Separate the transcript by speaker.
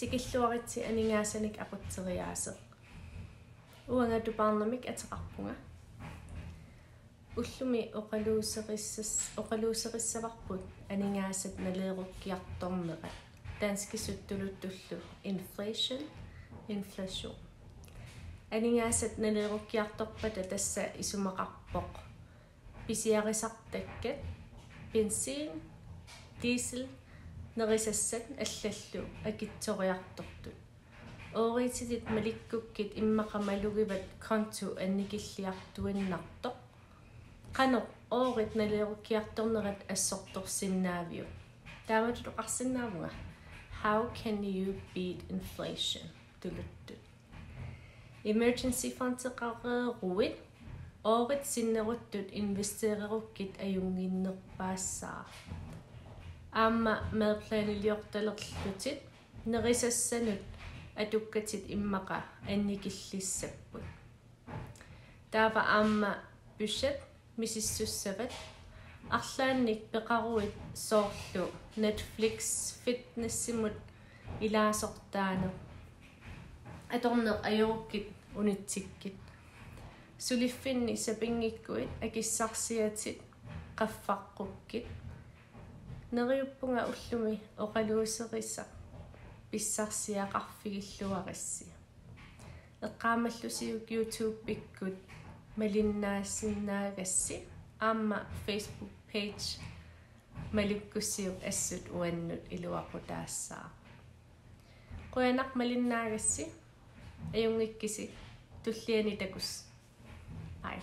Speaker 1: tikilluaritsi aningaasanik aqutseriaaseq uangatuparnamik ateqarpunga ullumi oqaluuserissavарput aningaasat naleerukkiartormeqat danskissuttuluttullu inflation aningaasat naleerukkiartorpata tassa isumaqarpoq pisiarisartakkat bensin diesel nerisassat allallu akittoriartortut ooriititit malikkukkit immaqamalugivat kontu annikilliartuinnartoq qanoq oorit naleerukkiartornerat assortorsinnaaviu taamatut qarsinnaamunga how can you beat inflation tuluttut emergency funds eqareeruit oorit sinneruttut investeererukkit ajunginnerpaassaa aamma meerplaaniliortalerlutit nerisassanut atukkatit immaqa annikillissapпут taava aamma budget misissussavat арлаанник пеқаруит соорлу Netflix fitnessimut илаасортаано аторнеқ ajorukкит унитсиккит сулиффинни сапингиккуит акиссарсиатит qaffaqqukkit neriuppunga ullumi oqaluuserissa pissarsiaqarfigilluarissi eqqaamallusiuk YouTube pikkut malinnaassinnagassi aamma Facebook page malukkussiuk assut uannut iluaqutaassaa qoyanaq malinnagassi ajungikkisi tulliani takus ai